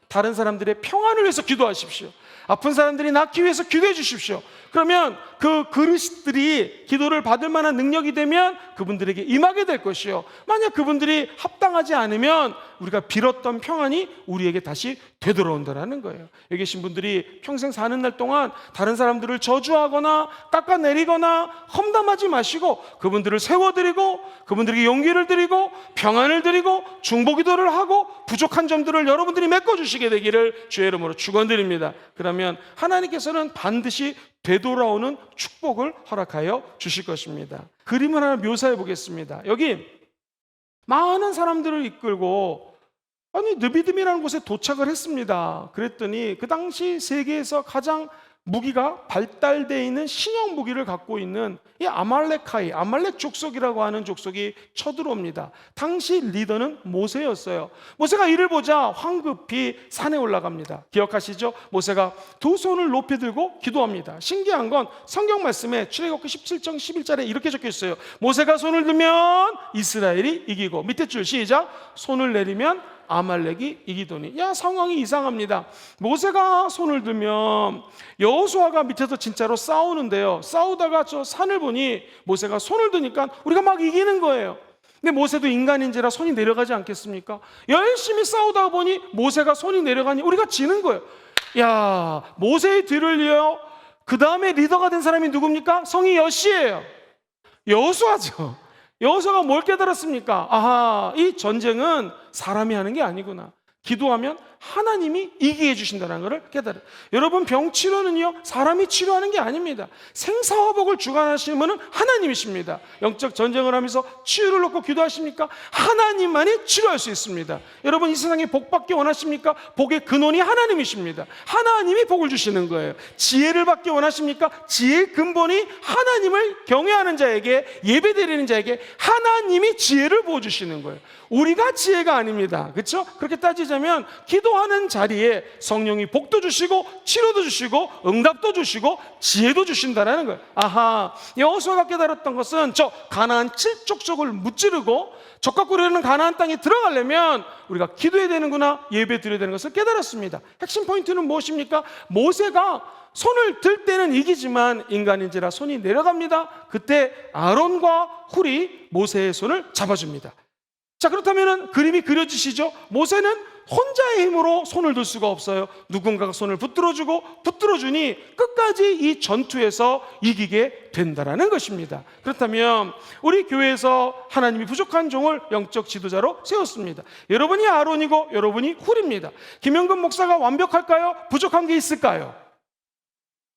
다른 사람들의 평안을 위해서 기도하십시오. 아픈 사람들이 낫기 위해서 기도해 주십시오. 그러면 그 그릇들이 기도를 받을 만한 능력이 되면 그분들에게 임하게 될 것이요 만약 그분들이 합당하지 않으면 우리가 빌었던 평안이 우리에게 다시 되돌아온다는 거예요. 여기 계신 분들이 평생 사는 날 동안 다른 사람들을 저주하거나 깎아내리거나 험담하지 마시고 그분들을 세워드리고 그분들에게 용기를 드리고 평안을 드리고 중보기도를 하고 부족한 점들을 여러분들이 메꿔주시게 되기를 주의 이름으로 축원드립니다. 그러면 하나님께서는 반드시 되돌아오는 축복을 허락하여 주실 것입니다. 그림을 하나 묘사해 보겠습니다. 여기 많은 사람들을 이끌고 느비딤이라는 곳에 도착을 했습니다. 그랬더니 그 당시 세계에서 가장 무기가 발달되어 있는 신형 무기를 갖고 있는 이 아말렉 족속이라고 하는 족속이 쳐들어옵니다. 당시 리더는 모세였어요. 모세가 이를 보자 황급히 산에 올라갑니다. 기억하시죠? 모세가 두 손을 높이 들고 기도합니다. 신기한 건 성경 말씀에 출애굽기 17장 11절에 이렇게 적혀 있어요. 모세가 손을 들면 이스라엘이 이기고, 밑에 줄 시작, 손을 내리면 아말렉이 이기더니. 야, 상황이 이상합니다. 모세가 손을 들면 여호수아가 밑에서 진짜로 싸우는데요, 싸우다가 저 산을 보니 모세가 손을 드니까 우리가 막 이기는 거예요. 근데 모세도 인간인지라 손이 내려가지 않겠습니까? 열심히 싸우다 보니 모세가 손이 내려가니 우리가 지는 거예요. 야, 모세의 뒤를 이어 그 다음에 리더가 된 사람이 누굽니까? 성이 여시예요. 여호수아죠. 여호수아가 뭘 깨달았습니까? 아하, 이 전쟁은 사람이 하는 게 아니구나. 기도하면 하나님이 이기게 해주신다는 것을 깨달아요. 여러분, 병 치료는요, 사람이 치료하는 게 아닙니다. 생사화복을 주관하시는 분은 하나님이십니다. 영적 전쟁을 하면서 치유를 놓고 기도하십니까? 하나님만이 치료할 수 있습니다. 여러분, 이 세상에 복 받기 원하십니까? 복의 근원이 하나님이십니다. 하나님이 복을 주시는 거예요. 지혜를 받기 원하십니까? 지혜의 근본이 하나님을 경외하는 자에게, 예배드리는 자에게 하나님이 지혜를 부어주시는 거예요. 우리가 지혜가 아닙니다. 그렇죠? 그렇게 따지자면 기도하는 자리에 성령이 복도 주시고 치료도 주시고 응답도 주시고 지혜도 주신다는 거예요. 아하, 여호수아가 깨달았던 것은 저 가나안 7족속을 무찌르고 적과 꾸려는 가나안 땅에 들어가려면 우리가 기도해야 되는구나, 예배 드려야 되는 것을 깨달았습니다. 핵심 포인트는 무엇입니까? 모세가 손을 들 때는 이기지만 인간인지라 손이 내려갑니다. 그때 아론과 훌이 모세의 손을 잡아줍니다. 자, 그렇다면 그림이 그려지시죠? 모세는 혼자의 힘으로 손을 들 수가 없어요. 누군가가 손을 붙들어주니 끝까지 이 전투에서 이기게 된다는 것입니다. 그렇다면 우리 교회에서 하나님이 부족한 종을 영적 지도자로 세웠습니다. 여러분이 아론이고 여러분이 훌입니다. 김영근 목사가 완벽할까요? 부족한 게 있을까요?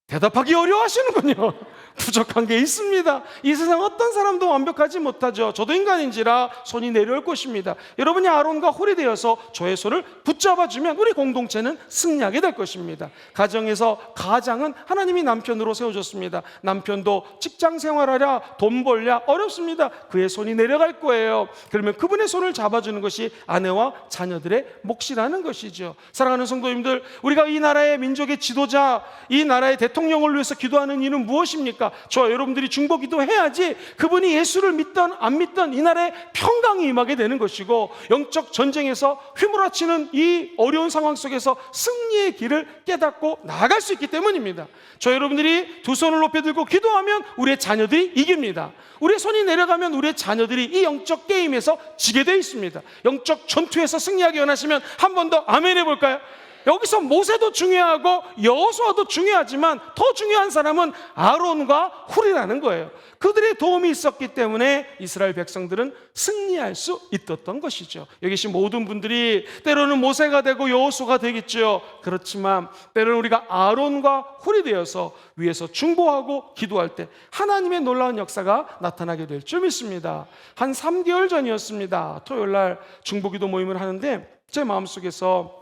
대답하기 어려워하시는군요. 부족한 게 있습니다. 이 세상 어떤 사람도 완벽하지 못하죠. 저도 인간인지라 손이 내려올 것입니다. 여러분이 아론과 홀이 되어서 저의 손을 붙잡아주면 우리 공동체는 승리하게 될 것입니다. 가정에서 가장은 하나님이 남편으로 세워줬습니다. 남편도 직장 생활하랴 돈 벌랴 어렵습니다. 그의 손이 내려갈 거예요. 그러면 그분의 손을 잡아주는 것이 아내와 자녀들의 몫이라는 것이죠. 사랑하는 성도님들, 우리가 이 나라의 민족의 지도자, 이 나라의 대통령을 위해서 기도하는 이유는 무엇입니까? 저와 여러분들이 중보기도 해야지 그분이 예수를 믿던 안 믿던 이 나라에 평강이 임하게 되는 것이고, 영적 전쟁에서 휘몰아치는 이 어려운 상황 속에서 승리의 길을 깨닫고 나아갈 수 있기 때문입니다. 저 여러분들이 두 손을 높이 들고 기도하면 우리의 자녀들이 이깁니다. 우리의 손이 내려가면 우리의 자녀들이 이 영적 게임에서 지게 되어 있습니다. 영적 전투에서 승리하기 원하시면 한 번 더 아멘 해볼까요? 여기서 모세도 중요하고 여호수아도 중요하지만 더 중요한 사람은 아론과 훌이라는 거예요. 그들의 도움이 있었기 때문에 이스라엘 백성들은 승리할 수 있었던 것이죠. 여기 계신 모든 분들이 때로는 모세가 되고 여호수아가 되겠죠. 그렇지만 때로는 우리가 아론과 훌이 되어서 위에서 중보하고 기도할 때 하나님의 놀라운 역사가 나타나게 될 줄 믿습니다. 한 3개월 전이었습니다. 토요일날 중보기도 모임을 하는데 제 마음속에서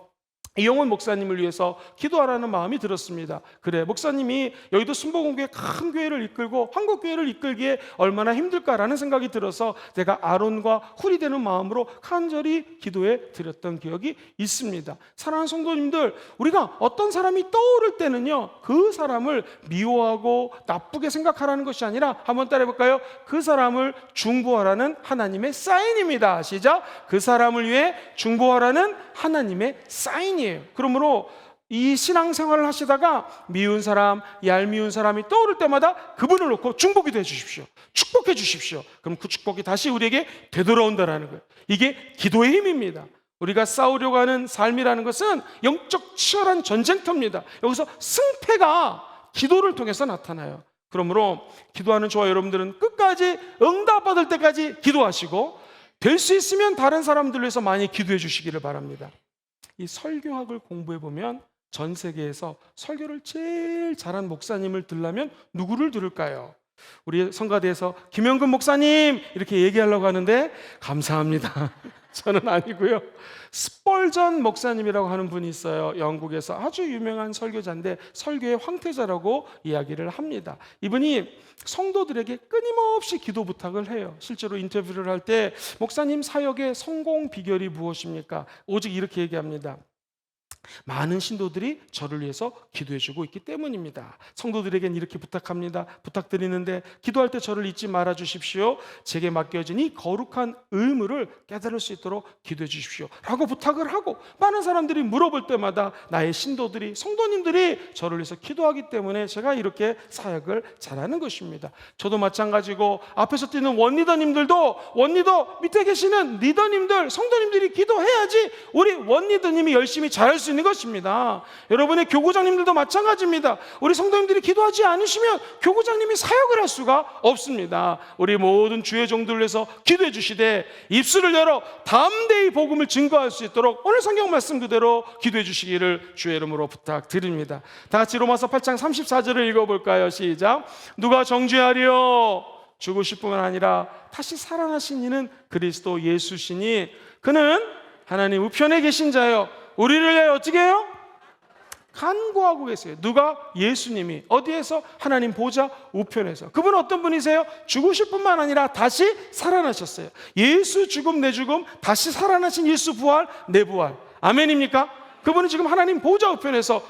이용훈 목사님을 위해서 기도하라는 마음이 들었습니다. 그래, 목사님이 여의도 순복음교회 큰 교회를 이끌고 한국 교회를 이끌기에 얼마나 힘들까라는 생각이 들어서 내가 아론과 훌이 되는 마음으로 간절히 기도해 드렸던 기억이 있습니다. 사랑하는 성도님들, 우리가 어떤 사람이 떠오를 때는요, 그 사람을 미워하고 나쁘게 생각하라는 것이 아니라 한번 따라해 볼까요? 그 사람을 중보하라는 하나님의 사인입니다. 시작. 그 사람을 위해 중보하라는 하나님의 사인이에요. 그러므로 이 신앙생활을 하시다가 미운 사람, 얄미운 사람이 떠오를 때마다 그분을 놓고 중보기도 해주십시오. 축복해 주십시오. 그럼 그 축복이 다시 우리에게 되돌아온다는 거예요. 이게 기도의 힘입니다. 우리가 싸우려고 하는 삶이라는 것은 영적 치열한 전쟁터입니다. 여기서 승패가 기도를 통해서 나타나요. 그러므로 기도하는 저와 여러분들은 끝까지 응답받을 때까지 기도하시고, 될 수 있으면 다른 사람들을 위해서 많이 기도해 주시기를 바랍니다. 이 설교학을 공부해 보면 전 세계에서 설교를 제일 잘한 목사님을 들려면 누구를 들을까요? 우리 성가대에서 김영근 목사님 이렇게 얘기하려고 하는데 감사합니다. 저는 아니고요. 스펄전 목사님이라고 하는 분이 있어요. 영국에서 아주 유명한 설교자인데 설교의 황태자라고 이야기를 합니다. 이분이 성도들에게 끊임없이 기도 부탁을 해요. 실제로 인터뷰를 할 때 목사님 사역의 성공 비결이 무엇입니까? 오직 이렇게 얘기합니다. 많은 신도들이 저를 위해서 기도해주고 있기 때문입니다. 성도들에겐 이렇게 부탁합니다. 부탁드리는데 기도할 때 저를 잊지 말아 주십시오. 제게 맡겨진 이 거룩한 의무를 깨달을 수 있도록 기도해 주십시오 라고 부탁을 하고, 많은 사람들이 물어볼 때마다 나의 신도들이, 성도님들이 저를 위해서 기도하기 때문에 제가 이렇게 사역을 잘하는 것입니다. 저도 마찬가지고 앞에서 뛰는 원리더님들도, 원리더 밑에 계시는 리더님들, 성도님들이 기도해야지 우리 원리더님이 열심히 잘할 수 있는 것입니다. 여러분의 교구장님들도 마찬가지입니다. 우리 성도님들이 기도하지 않으시면 교구장님이 사역을 할 수가 없습니다. 우리 모든 주의 종들을 위해서 기도해 주시되 입술을 열어 담대히 복음을 증거할 수 있도록 오늘 성경 말씀 그대로 기도해 주시기를 주의 이름으로 부탁드립니다. 다 같이 로마서 8장 34절을 읽어볼까요? 시작. 누가 정죄하리요? 죽으실 뿐만 아니라 다시 살아나신 이는 그리스도 예수시니 그는 하나님 우편에 계신 자요 우리를 위하여 어떻게 해요? 간구하고 계세요. 누가? 예수님이. 어디에서? 하나님 보좌 우편에서. 그분은 어떤 분이세요? 죽으실 뿐만 아니라 다시 살아나셨어요. 예수 죽음 내 죽음, 다시 살아나신 예수 부활 내 부활. 아멘입니까? 그분은 지금 하나님 보좌 우편에서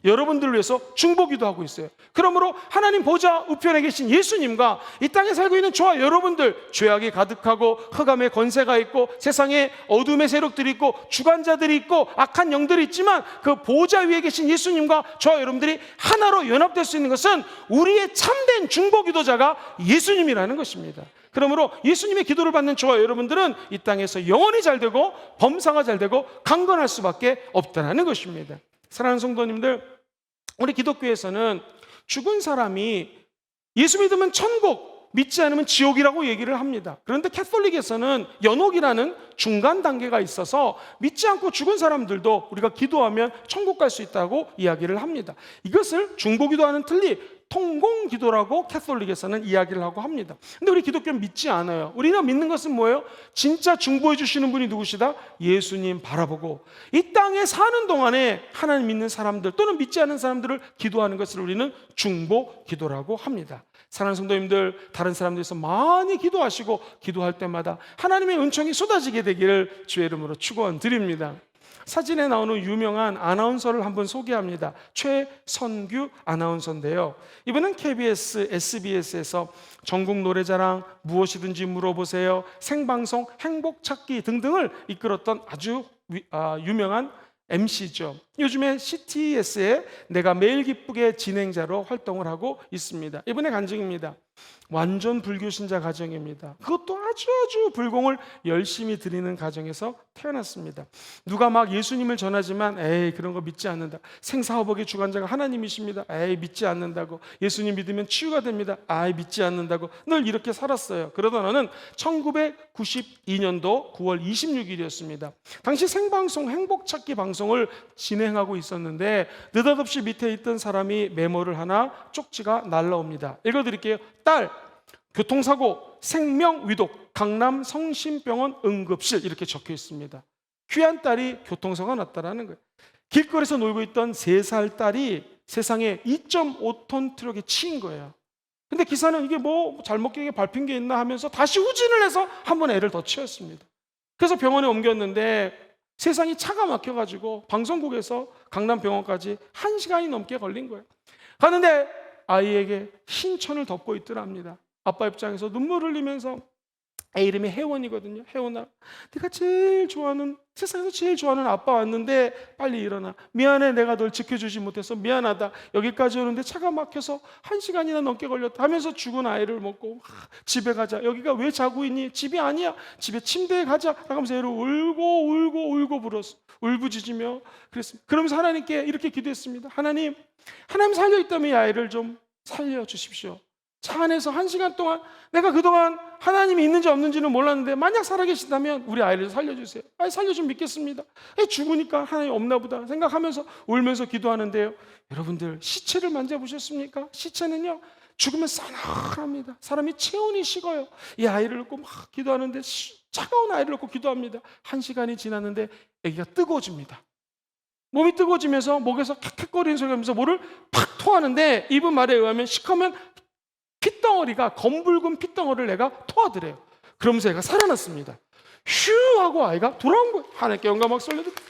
여러분들을 위해서 중보기도 하고 있어요. 그러므로 하나님 보좌 우편에 계신 예수님과 이 땅에 살고 있는 저와 여러분들, 죄악이 가득하고 흑암의 권세가 있고 세상에 어둠의 세력들이 있고 주관자들이 있고 악한 영들이 있지만 그 보좌 위에 계신 예수님과 저와 여러분들이 하나로 연합될 수 있는 것은 우리의 참된 중보기도자가 예수님이라는 것입니다. 그러므로 예수님의 기도를 받는 저와 여러분들은 이 땅에서 영원히 잘 되고 범사가 잘 되고 강건할 수밖에 없다는 것입니다. 사랑하는 성도님들, 우리 기독교에서는 죽은 사람이 예수 믿으면 천국, 믿지 않으면 지옥이라고 얘기를 합니다. 그런데 캐톨릭에서는 연옥이라는 중간 단계가 있어서 믿지 않고 죽은 사람들도 우리가 기도하면 천국 갈 수 있다고 이야기를 합니다. 이것을 중보기도와는 틀리 통공기도라고 캐톨릭에서는 이야기를 하고 합니다. 근데 우리 기독교는 믿지 않아요. 우리가 믿는 것은 뭐예요? 진짜 중보해 주시는 분이 누구시다? 예수님 바라보고 이 땅에 사는 동안에 하나님 믿는 사람들 또는 믿지 않는 사람들을 기도하는 것을 우리는 중보기도라고 합니다. 사랑하는 성도님들, 다른 사람들에서 많이 기도하시고 기도할 때마다 하나님의 은총이 쏟아지게 되기를 주의 이름으로 축원드립니다. 사진에 나오는 유명한 아나운서를 한번 소개합니다. 최선규 아나운서인데요. 이분은 KBS, SBS에서 전국 노래자랑, 무엇이든지 물어보세요, 생방송, 행복찾기 등등을 이끌었던 아주 유명한 MC죠. 요즘에 CTS에 내가 매일 기쁘게 진행자로 활동을 하고 있습니다. 이분의 간증입니다. 완전 불교 신자 가정입니다. 그것도 아주 불공을 열심히 드리는 가정에서 태어났습니다. 누가 막 예수님을 전하지만 에이 그런 거 믿지 않는다. 생사화복의 주관자가 하나님이십니다. 에이 믿지 않는다고. 예수님 믿으면 치유가 됩니다. 아이 믿지 않는다고. 늘 이렇게 살았어요. 그러던 어는 1992년도 9월 26일이었습니다. 당시 생방송 행복찾기 방송을 진행하고 있었는데 느닷없이 밑에 있던 사람이 메모를 하나 쪽지가 날라옵니다. 읽어드릴게요. 딸, 교통사고, 생명위독, 강남 성심병원 응급실 이렇게 적혀 있습니다. 귀한 딸이 교통사고가 났다라는 거예요. 길거리에서 놀고 있던 3살 딸이 세상에 2.5톤 트럭에 치인 거예요. 근데 기사는 이게 뭐 잘못되게 밟힌 게 있나 하면서 다시 후진을 해서 한 번 애를 더 치웠습니다. 그래서 병원에 옮겼는데 세상이 차가 막혀가지고 방송국에서 강남병원까지 1시간이 넘게 걸린 거예요. 가는데 아이에게 흰천을 덮고 있더랍니다. 아빠 입장에서 눈물 흘리면서, 애 이름이 혜원이거든요. 혜원아, 네가 제일 좋아하는, 세상에서 제일 좋아하는 아빠 왔는데 빨리 일어나. 미안해, 내가 널 지켜주지 못해서 미안하다. 여기까지 오는데 차가 막혀서 1시간이나 넘게 걸렸다 하면서 죽은 아이를 먹고 집에 가자. 여기가 왜 자고 있니? 집이 아니야. 집에 침대에 가자. 하면서 애를 울고 불었어. 울부짖으며 그랬습니다. 그러면서 하나님께 이렇게 기도했습니다. 하나님 살려있다면 이 아이를 좀 살려주십시오. 차 안에서 1시간 동안 내가 그동안 하나님이 있는지 없는지는 몰랐는데 만약 살아계신다면 우리 아이를 살려주세요. 아이 살려주면 믿겠습니다. 죽으니까 하나님 없나 보다 생각하면서 울면서 기도하는데요. 여러분들 시체를 만져보셨습니까? 시체는요 죽으면 싸늘합니다. 사람이 체온이 식어요. 이 아이를 놓고 막 기도하는데 차가운 아이를 놓고 기도합니다. 1시간이 지났는데 아기가 뜨거워집니다. 몸이 뜨거워지면서 목에서 캑캑거리는 소리가 나면서 뭐를 팍 토하는데 이분 말에 의하면 시커먼 핏덩어리가, 검붉은 핏덩어리를 애가 토하더래요. 그러면서 애가 살아났습니다. 휴 하고 아이가 돌아온 거예요. 하나님께 영광 박수 올려드립니다.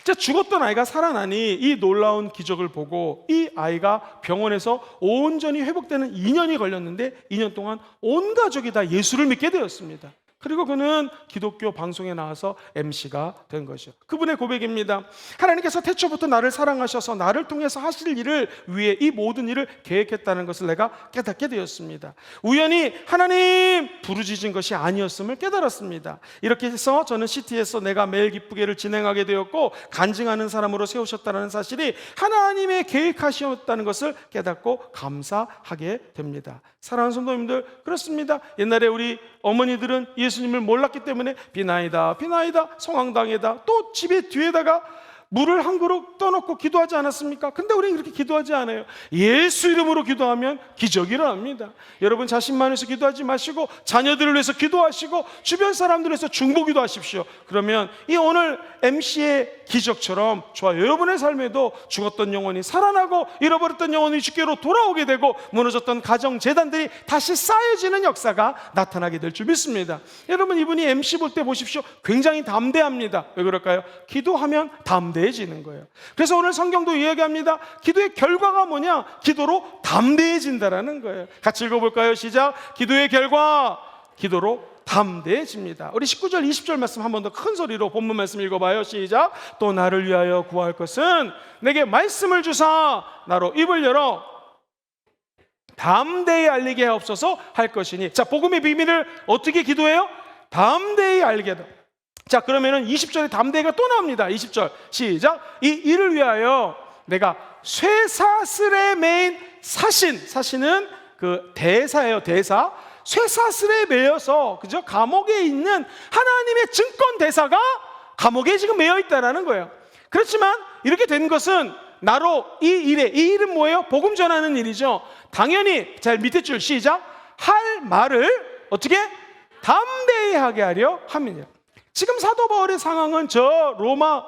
진짜 죽었던 아이가 살아나니 이 놀라운 기적을 보고 이 아이가 병원에서 온전히 회복되는 2년이 걸렸는데 2년 동안 온 가족이 다 예수를 믿게 되었습니다. 그리고 그는 기독교 방송에 나와서 MC가 된 거죠. 그분의 고백입니다. 하나님께서 태초부터 나를 사랑하셔서 나를 통해서 하실 일을 위해 이 모든 일을 계획했다는 것을 내가 깨닫게 되었습니다. 우연히 하나님 부르짖은 것이 아니었음을 깨달았습니다. 이렇게 해서 저는 CT에서 내가 매일 기쁘게를 진행하게 되었고 간증하는 사람으로 세우셨다는 사실이 하나님의 계획하셨다는 것을 깨닫고 감사하게 됩니다. 사랑하는 성도님들, 그렇습니다. 옛날에 우리 어머니들은 예수님을 몰랐기 때문에 비나이다 비나이다 성황당에다 또 집에 뒤에다가 물을 한 그릇 떠놓고 기도하지 않았습니까? 근데 우리는 그렇게 기도하지 않아요. 예수 이름으로 기도하면 기적이 일어납니다. 여러분 자신만 위해서 기도하지 마시고 자녀들을 위해서 기도하시고 주변 사람들을 위해서 중보기도 하십시오. 그러면 이 오늘 MC의 기적처럼 저와 여러분의 삶에도 죽었던 영혼이 살아나고 잃어버렸던 영혼이 주께로 돌아오게 되고 무너졌던 가정 재단들이 다시 쌓여지는 역사가 나타나게 될 줄 믿습니다. 여러분 이분이 MC 볼 때 보십시오. 굉장히 담대합니다. 왜 그럴까요? 기도하면 담대해지는 거예요. 그래서 오늘 성경도 이야기합니다. 기도의 결과가 뭐냐? 기도로 담대해진다라는 거예요. 같이 읽어볼까요? 시작. 기도의 결과, 기도로 담대해집니다. 우리 19절 20절 말씀 한 번 더 큰 소리로 본문 말씀 읽어봐요. 시작. 또 나를 위하여 구할 것은 내게 말씀을 주사 나로 입을 열어 담대히 알리게 하옵소서 할 것이니. 자, 복음의 비밀을 어떻게 기도해요? 담대히 알게 하다. 자, 그러면은 20절에 담대가 또 나옵니다. 20절 시작. 이 일을 위하여 내가 쇠사슬에 매인 사신은 그 대사예요. 대사. 쇠사슬에 매여서, 그죠? 감옥에 있는 하나님의 증권 대사가 감옥에 지금 매여 있다라는 거예요. 그렇지만 이렇게 된 것은 나로 이 일은 뭐예요? 복음 전하는 일이죠. 당연히, 자, 밑에 줄 시작. 할 말을 어떻게? 담대히 하게 하려 함이냐. 지금 사도 바울의 상황은 저 로마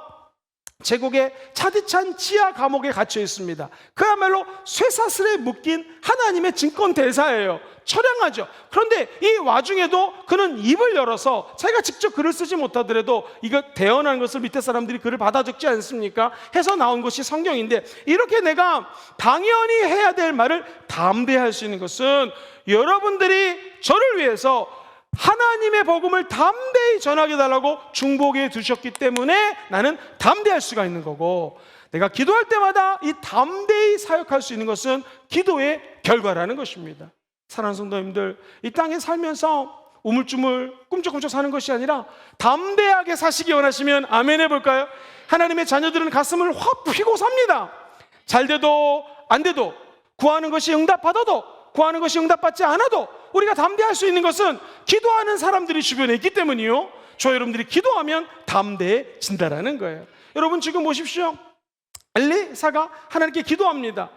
제국의 차디찬 지하 감옥에 갇혀 있습니다. 그야말로 쇠사슬에 묶인 하나님의 증권 대사예요. 처량하죠. 그런데 이 와중에도 그는 입을 열어서 자기가 직접 글을 쓰지 못하더라도 이거 대언하는 것을 밑에 사람들이 글을 받아 적지 않습니까? 해서 나온 것이 성경인데, 이렇게 내가 당연히 해야 될 말을 담대할 수 있는 것은 여러분들이 저를 위해서 하나님의 복음을 담대히 전하게 달라고 중보기에 두셨기 때문에 나는 담대할 수가 있는 거고, 내가 기도할 때마다 이 담대히 사역할 수 있는 것은 기도의 결과라는 것입니다. 사랑하는 성도님들, 이 땅에 살면서 우물쭈물 꿈쩍꿈쩍 사는 것이 아니라 담대하게 사시기 원하시면 아멘 해볼까요? 하나님의 자녀들은 가슴을 확 펴고 삽니다. 잘 돼도 안 돼도, 구하는 것이 응답받아도 구하는 것이 응답받지 않아도 우리가 담대할 수 있는 것은 기도하는 사람들이 주변에 있기 때문이요, 저 여러분들이 기도하면 담대해진다라는 거예요. 여러분 지금 보십시오. 엘리사가 하나님께 기도합니다.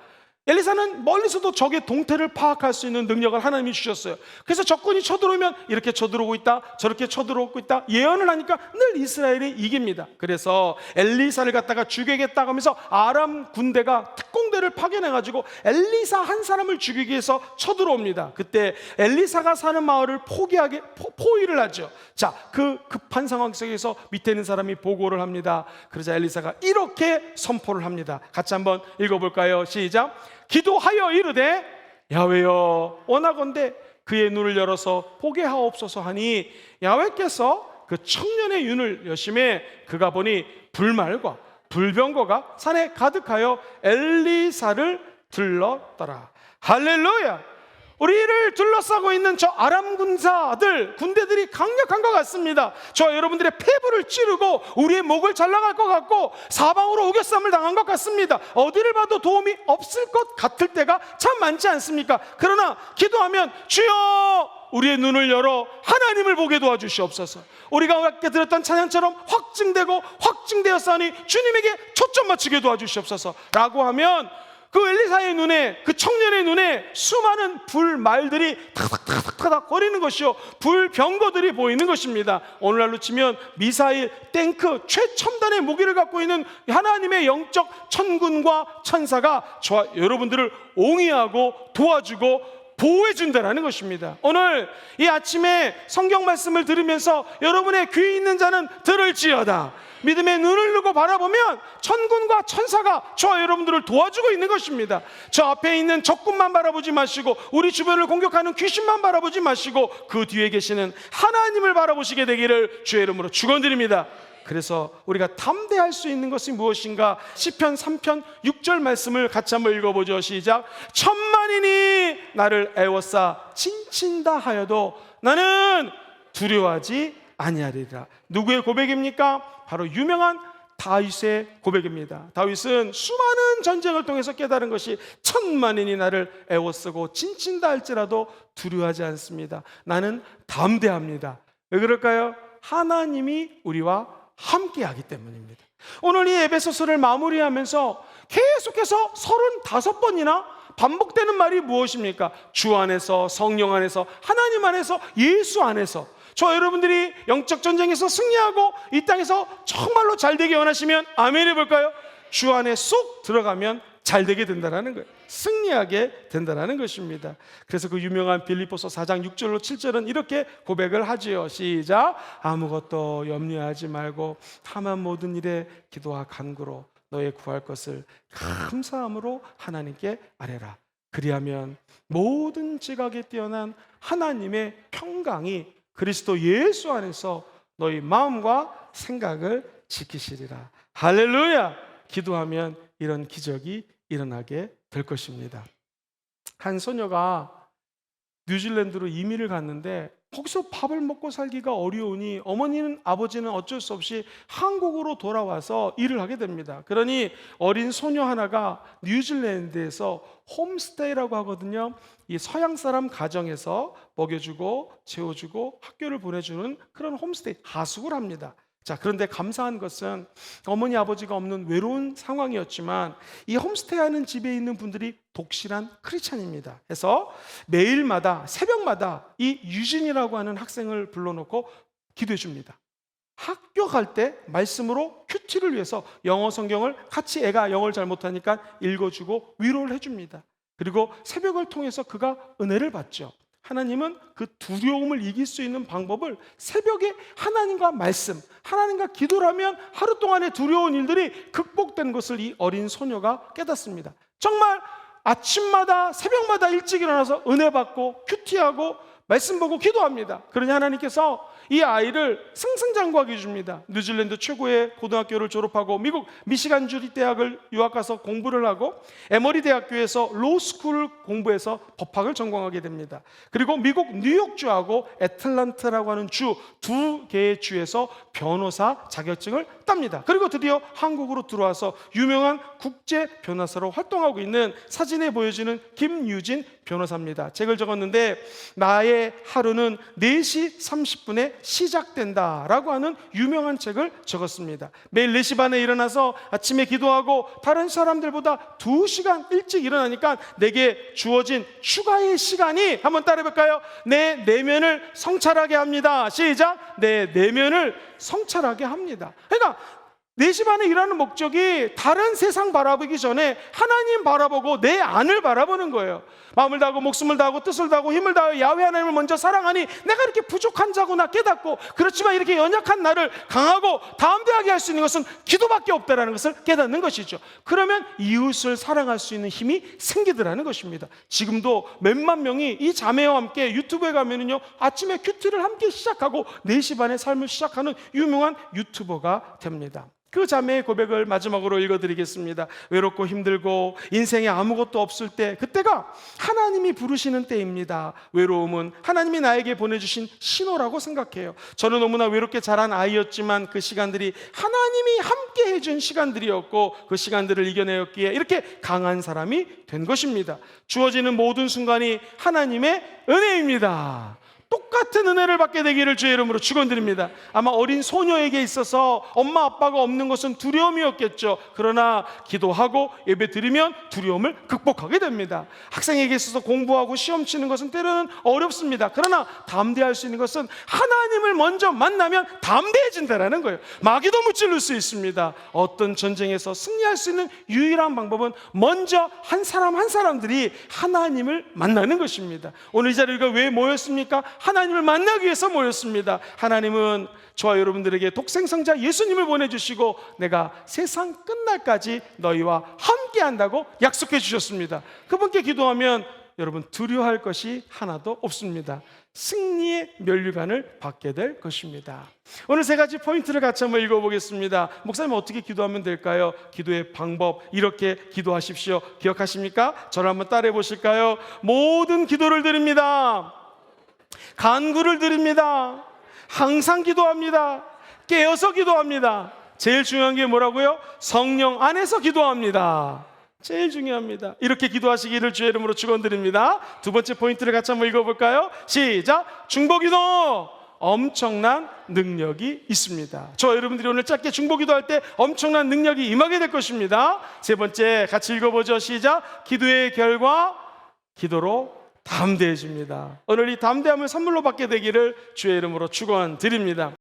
엘리사는 멀리서도 적의 동태를 파악할 수 있는 능력을 하나님이 주셨어요. 그래서 적군이 쳐들어오면 이렇게 쳐들어오고 있다, 저렇게 쳐들어오고 있다 예언을 하니까 늘 이스라엘이 이깁니다. 그래서 엘리사를 갖다가 죽이겠다고 하면서 아람 군대가 특공대를 파견해가지고 엘리사 한 사람을 죽이기 위해서 쳐들어옵니다. 그때 엘리사가 사는 마을을 포위를 하죠. 자, 그 급한 상황 속에서 밑에 있는 사람이 보고를 합니다. 그러자 엘리사가 이렇게 선포를 합니다. 같이 한번 읽어볼까요? 시작. 기도하여 이르되 야훼여 원하건대 그의 눈을 열어서 보게 하옵소서 하니, 야훼께서 그 청년의 눈을 여심해 그가 보니 불말과 불병거가 산에 가득하여 엘리사를 들렀더라. 할렐루야. 우리를 둘러싸고 있는 저 아람 군대들이 강력한 것 같습니다. 저 여러분들의 폐부를 찌르고 우리의 목을 잘라갈 것 같고 사방으로 우겨쌈을 당한 것 같습니다. 어디를 봐도 도움이 없을 것 같을 때가 참 많지 않습니까? 그러나 기도하면 주여 우리의 눈을 열어 하나님을 보게 도와주시옵소서. 우리가 아까 들었던 찬양처럼 확증되었사오니 주님에게 초점 맞추게 도와주시옵소서 라고 하면 그 엘리사의 눈에, 그 청년의 눈에 수많은 불말들이 타닥타닥타닥 거리는 것이요, 불병거들이 보이는 것입니다. 오늘날로 치면 미사일, 탱크, 최첨단의 무기를 갖고 있는 하나님의 영적 천군과 천사가 저와 여러분들을 옹이하고 도와주고 보호해 준다는 것입니다. 오늘 이 아침에 성경 말씀을 들으면서 여러분의 귀 있는 자는 들을지어다. 믿음의 눈을 들고 바라보면 천군과 천사가 저와 여러분들을 도와주고 있는 것입니다. 저 앞에 있는 적군만 바라보지 마시고, 우리 주변을 공격하는 귀신만 바라보지 마시고, 그 뒤에 계시는 하나님을 바라보시게 되기를 주의 이름으로 축원드립니다. 그래서 우리가 담대할 수 있는 것이 무엇인가? 시편 3편 6절 말씀을 같이 한번 읽어보죠. 시작. 천만인이 나를 애워싸 칭친다 하여도 나는 두려워하지 아니하리라. 누구의 고백입니까? 바로 유명한 다윗의 고백입니다. 다윗은 수많은 전쟁을 통해서 깨달은 것이 천만인이 나를 애워쓰고 칭친다 할지라도 두려워하지 않습니다. 나는 담대합니다. 왜 그럴까요? 하나님이 우리와 함께하기 때문입니다. 오늘 이 에베소서를 마무리하면서 계속해서 35번이나 반복되는 말이 무엇입니까? 주 안에서, 성령 안에서, 하나님 안에서, 예수 안에서. 저 여러분들이 영적 전쟁에서 승리하고 이 땅에서 정말로 잘되게 원하시면 아멘 해볼까요? 주 안에 쏙 들어가면 잘되게 된다는 거예요. 승리하게 된다는 것입니다. 그래서 그 유명한 빌립보서 4장 6절로 7절은 이렇게 고백을 하지요. 시작. 아무것도 염려하지 말고 다만 모든 일에 기도와 간구로 너의 구할 것을 감사함으로 하나님께 아뢰라. 그리하면 모든 지각에 뛰어난 하나님의 평강이 그리스도 예수 안에서 너희 마음과 생각을 지키시리라. 할렐루야. 기도하면 이런 기적이 일어나게 될 것입니다. 한 소녀가 뉴질랜드로 이민을 갔는데 거기서 밥을 먹고 살기가 어려우니 어머니는 아버지는 어쩔 수 없이 한국으로 돌아와서 일을 하게 됩니다. 그러니 어린 소녀 하나가 뉴질랜드에서 홈스테이라고 하거든요. 이 서양 사람 가정에서 먹여주고 재워주고 학교를 보내주는 그런 홈스테이, 하숙을 합니다. 자, 그런데 감사한 것은 어머니 아버지가 없는 외로운 상황이었지만 이 홈스테이 하는 집에 있는 분들이 독실한 크리스찬입니다. 그래서 매일마다 새벽마다 이 유진이라고 하는 학생을 불러놓고 기도해 줍니다. 학교 갈 때 말씀으로 큐티를 위해서 영어 성경을 같이, 애가 영어를 잘 못하니까 읽어주고 위로를 해줍니다. 그리고 새벽을 통해서 그가 은혜를 받죠. 하나님은 그 두려움을 이길 수 있는 방법을 새벽에 하나님과 말씀, 하나님과 기도를 하면 하루 동안의 두려운 일들이 극복된 것을 이 어린 소녀가 깨닫습니다. 정말 아침마다 새벽마다 일찍 일어나서 은혜 받고 큐티하고 말씀 보고 기도합니다. 그러니 하나님께서 이 아이를 승승장구하게 해줍니다. 뉴질랜드 최고의 고등학교를 졸업하고 미국 미시간 주립 대학을 유학 가서 공부를 하고 에머리 대학교에서 로스쿨을 공부해서 법학을 전공하게 됩니다. 그리고 미국 뉴욕주하고 애틀란타라고 하는 주, 두 개의 주에서 변호사 자격증을 땁니다. 그리고 드디어 한국으로 들어와서 유명한 국제 변호사로 활동하고 있는, 사진에 보여지는 김유진 변호사입니다. 책을 적었는데 나의 하루는 4시 30분에 시작된다라고 하는 유명한 책을 적었습니다. 매일 4시 반에 일어나서 아침에 기도하고 다른 사람들보다 2시간 일찍 일어나니까 내게 주어진 추가의 시간이, 한번 따라해볼까요? 내 내면을 성찰하게 합니다. 시작. 내 내면을 성찰하게 합니다. 그러니까 4시 반에 일하는 목적이 다른 세상 바라보기 전에 하나님 바라보고 내 안을 바라보는 거예요. 마음을 다하고 목숨을 다하고 뜻을 다하고 힘을 다하여 야훼 하나님을 먼저 사랑하니 내가 이렇게 부족한 자구나 깨닫고, 그렇지만 이렇게 연약한 나를 강하고 담대하게 할 수 있는 것은 기도밖에 없다는 것을 깨닫는 것이죠. 그러면 이웃을 사랑할 수 있는 힘이 생기더라는 것입니다. 지금도 몇만 명이 이 자매와 함께 유튜브에 가면은요, 아침에 큐티를 함께 시작하고 4시 반에 삶을 시작하는 유명한 유튜버가 됩니다. 그 자매의 고백을 마지막으로 읽어드리겠습니다. 외롭고 힘들고 인생에 아무것도 없을 때, 그때가 하나님이 부르시는 때입니다. 외로움은 하나님이 나에게 보내주신 신호라고 생각해요. 저는 너무나 외롭게 자란 아이였지만 그 시간들이 하나님이 함께 해준 시간들이었고 그 시간들을 이겨내었기에 이렇게 강한 사람이 된 것입니다. 주어지는 모든 순간이 하나님의 은혜입니다. 똑같은 은혜를 받게 되기를 주의 이름으로 축원드립니다. 아마 어린 소녀에게 있어서 엄마 아빠가 없는 것은 두려움이었겠죠. 그러나 기도하고 예배 드리면 두려움을 극복하게 됩니다. 학생에게 있어서 공부하고 시험 치는 것은 때로는 어렵습니다. 그러나 담대할 수 있는 것은 하나님을 먼저 만나면 담대해진다는 거예요. 마귀도 무찌를 수 있습니다. 어떤 전쟁에서 승리할 수 있는 유일한 방법은 먼저 한 사람 한 사람들이 하나님을 만나는 것입니다. 오늘 이 자리에 우리가 왜 모였습니까? 하나님을 만나기 위해서 모였습니다. 하나님은 저와 여러분들에게 독생성자 예수님을 보내주시고 내가 세상 끝날까지 너희와 함께 한다고 약속해 주셨습니다. 그분께 기도하면 여러분 두려워할 것이 하나도 없습니다. 승리의 면류관을 받게 될 것입니다. 오늘 세 가지 포인트를 같이 한번 읽어보겠습니다. 목사님 어떻게 기도하면 될까요? 기도의 방법 이렇게 기도하십시오. 기억하십니까? 저를 한번 따라해 보실까요? 모든 기도를 드립니다. 간구를 드립니다. 항상 기도합니다. 깨어서 기도합니다. 제일 중요한 게 뭐라고요? 성령 안에서 기도합니다. 제일 중요합니다. 이렇게 기도하시기를 주의 이름으로 축원드립니다. 두 번째 포인트를 같이 한번 읽어볼까요? 시작! 중보기도 엄청난 능력이 있습니다. 저 여러분들이 오늘 짧게 중보기도할 때 엄청난 능력이 임하게 될 것입니다. 세 번째 같이 읽어보죠. 시작! 기도의 결과 기도로 담대해집니다. 오늘 이 담대함을 선물로 받게 되기를 주의 이름으로 축원드립니다.